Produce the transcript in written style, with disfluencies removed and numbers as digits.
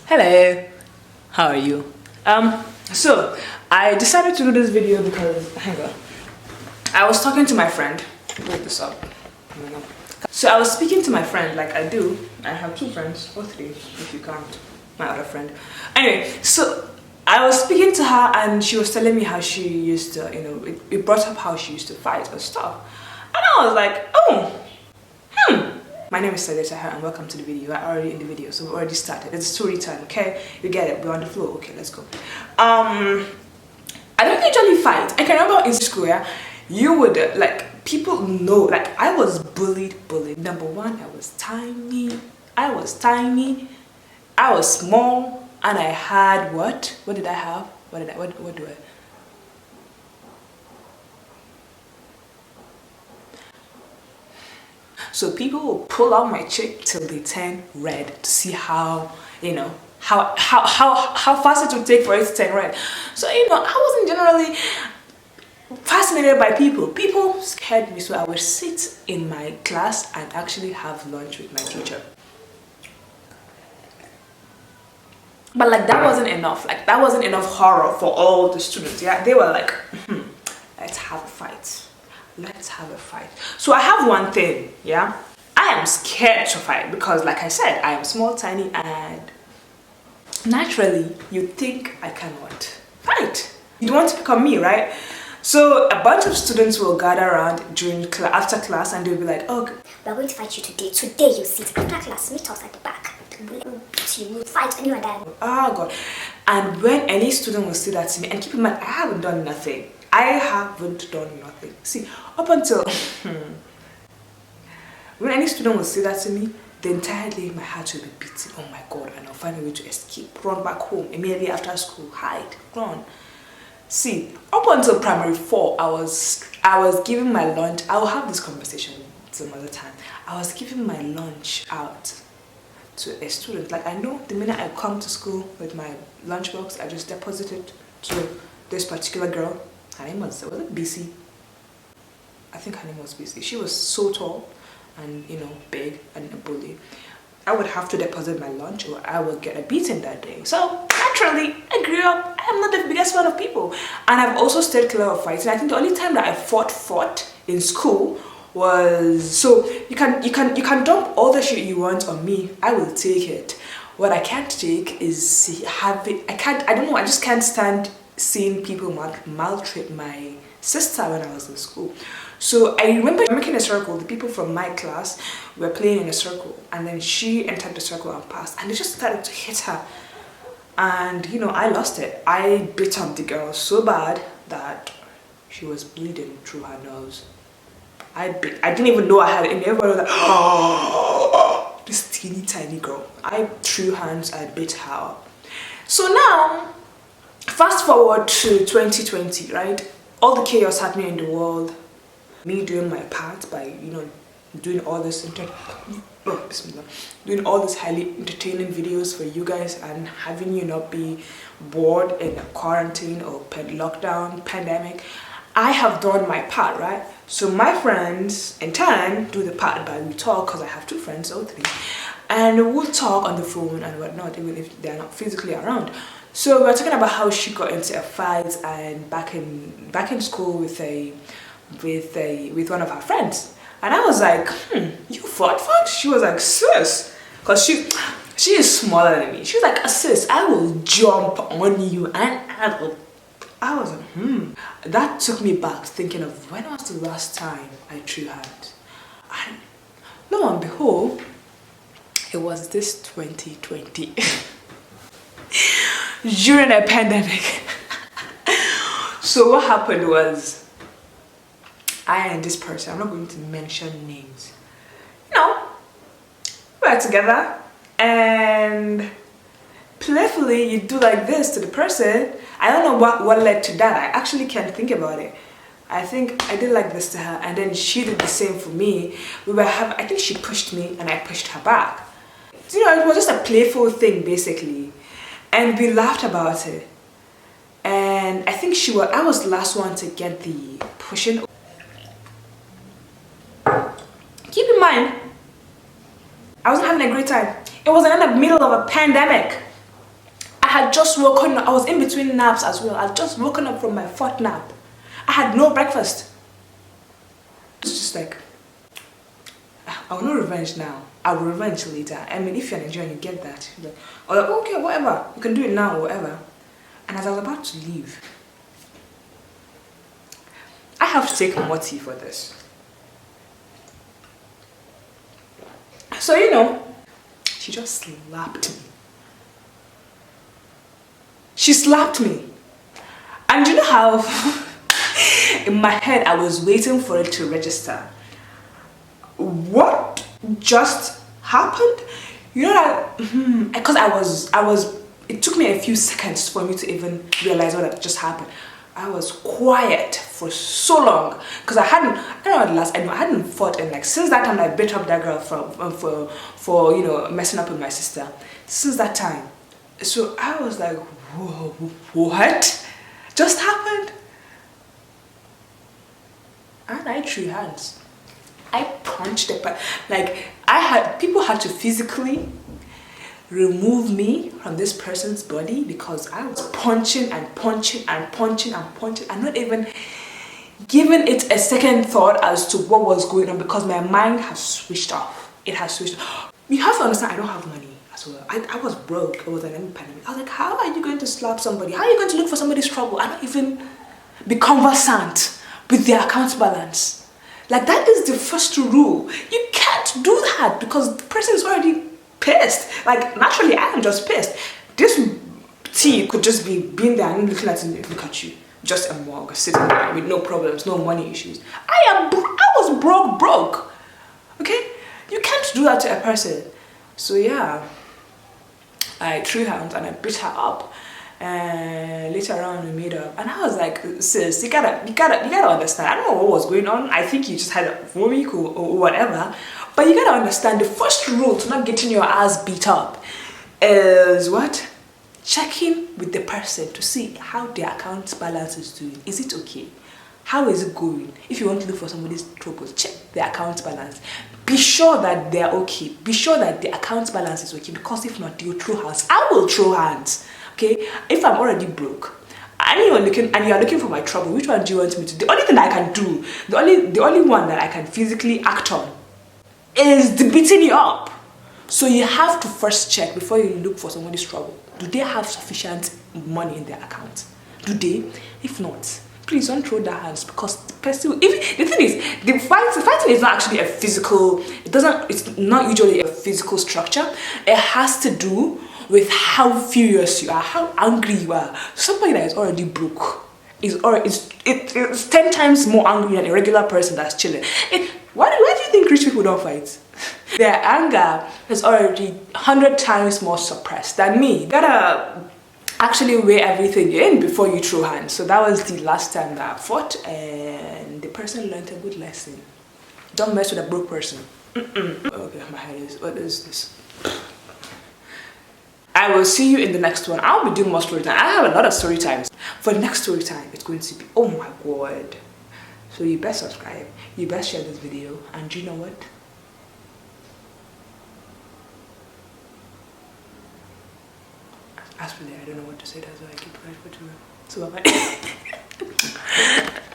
Hello, how are you? So I decided to do this video because, hang on, I was talking to my friend. Wait this up. So I was speaking to my friend like I do. I have two friends, or three if you count my other friend. Anyway, so I was speaking to her and she was telling me how she used to, it brought up how she used to fight or stuff. And I was like, oh, my name is Sadytaheer and welcome to the video. We're already in the video, so we already started. It's story time, okay? You get it, we're on the floor. Okay, let's go. I don't usually fight. I can remember in school, yeah, you would, people know, I was bullied. Number one, I was tiny, I was small, and I had what? What did I have? What do I? So people will pull out my cheek till they turn red to see how, how fast it would take for it to turn red. So, I wasn't generally fascinated by people. People scared me, so I would sit in my class and actually have lunch with my teacher. But that wasn't enough. That wasn't enough horror for all the students. Yeah, they were like, let's have a fight. Let's have a fight. So I have one thing, yeah. I am scared to fight because, like I said, I am small, tiny, and naturally, you think I cannot fight. You want to become me, right? So a bunch of students will gather around after class, and they'll be like, "Oh, we're going to fight you today. Today, you sit after class. Meet us at the back. We'll beat you. We'll fight anyone that." Oh God! And when any student will say that to me, and keep in mind, I haven't done nothing. See, up until when any student will say that to me, the entire day my heart will be beating. Oh my God! And I'll find a way to escape, run back home immediately after school, hide, run. See, up until primary 4, I was giving my lunch. I will have this conversation some other time. I was giving my lunch out to a student. I know the minute I come to school with my lunchbox, I just deposit it to this particular girl. Her name was it BC? I think her name was BC. She was so tall and big and a bully. I would have to deposit my lunch or I would get a beating that day. So naturally, I grew up. I'm not the biggest fan of people, and I've also stayed clear of fighting. I think the only time that I fought in school was so you can dump all the shit you want on me. I will take it. What I can't take is having. I don't know. I just can't stand seeing people maltreat my sister when I was in school. So I remember making a circle. The people from my class were playing in a circle, and then she entered the circle and passed, and they just started to hit her. And I lost it. I beat up the girl so bad that she was bleeding through her nose. I didn't even know I had it in there. Everybody was like, oh, this teeny tiny girl. I threw hands, I beat her up. So now, fast forward to 2020, right? All the chaos happening in the world, me doing my part by, doing all this doing all these highly entertaining videos for you guys and having you not be bored in a quarantine or lockdown pandemic. I have done my part, right? So my friends in turn do the part by we talk, because I have two friends or three, and we'll talk on the phone and whatnot, even if they're not physically around. So we're talking about how she got into a fight and back in school with one of her friends. And I was like, you fought? She was like, sis, because she is smaller than me. She was like, sis, I will jump on you and I was like, That took me back thinking of when was the last time I threw hands. And lo and behold, it was this 2020 during a pandemic. So what happened was, I and this person, I'm not going to mention names, we were together and playfully you do like this to the person. I don't know what led to that. I actually can't think about it. I think I did like this to her and then she did the same for me. I think she pushed me and I pushed her back. It was just a playful thing basically. And we laughed about it. And I think I was the last one to get the pushing. Keep in mind, I wasn't having a great time. It was in the middle of a pandemic. had just woken up. I was in between naps as well. I had just woken up from my fourth nap. I had no breakfast. It's just like, I will not revenge now. I will revenge later. I mean, if you're Nigerian, you get that. You're like, oh, like, okay, whatever. You can do it now, whatever. And as I was about to leave, I have to take more tea for this. So, you know, she just slapped me. She slapped me. And you know how in my head I was waiting for it to register. What just happened? You know that because I was it took me a few seconds for me to even realize what had just happened. I was quiet for so long because I don't know what the last I hadn't fought, and like since that time I beat up that girl for you know messing up with my sister. Since that time, so I was like, whoa, what just happened? And I threw hands. I punched the like people had to physically remove me from this person's body because I was punching and punching and punching and punching and not even giving it a second thought as to what was going on because my mind has switched off. It has switched off. You have to understand I don't have money as well. I was broke. It was an pandemic. I was like, how are you going to slap somebody? How are you going to look for somebody's trouble? I don't even be conversant with their account balance. Like that is the first rule. You can't do that because the person is already pissed. Like naturally I am just pissed. This tea could just be being there and looking at it, look at you. Just a mug sitting there with no problems, no money issues. I was broke. Okay? You can't do that to a person. So yeah, I threw hands and I beat her up. And later on we made up, and I was like, sis, you gotta understand. I don't know what was going on. I think you just had a week or whatever, but you gotta understand the first rule to not getting your ass beat up is what? Checking with the person to see how their account balance is doing. Is it okay? How is it going? If you want to look for somebody's trouble, check their account balance. Be sure that they're okay. Be sure that the account balance is okay, because if not, you'll throw hands. I will throw hands. Okay, if I'm already broke and you're looking for my trouble, which one do you want me to do? The only thing I can do, the only one that I can physically act on is the beating you up. So you have to first check before you look for somebody's trouble. Do they have sufficient money in their account? Do they? If not, please don't throw their hands, because the person, if the thing is, the fighting is not actually a physical, it's not usually a physical structure. It has to do with how furious you are, how angry you are. Somebody that is already broke it's 10 times more angry than a regular person that's chilling. Why do you think rich people don't fight? Their anger is already 100 times more suppressed than me. You gotta actually weigh everything in before you throw hands. So that was the last time that I fought, and the person learned a good lesson. Don't mess with a broke person. Okay, my head is, what is this? I will see you in the next one. I'll be doing more story time. I have a lot of story times. For the next story time, it's going to be, oh my god. So you best subscribe, you best share this video, and you know what? Actually, I don't know what to say, that's why I keep quiet for too long. So bye bye.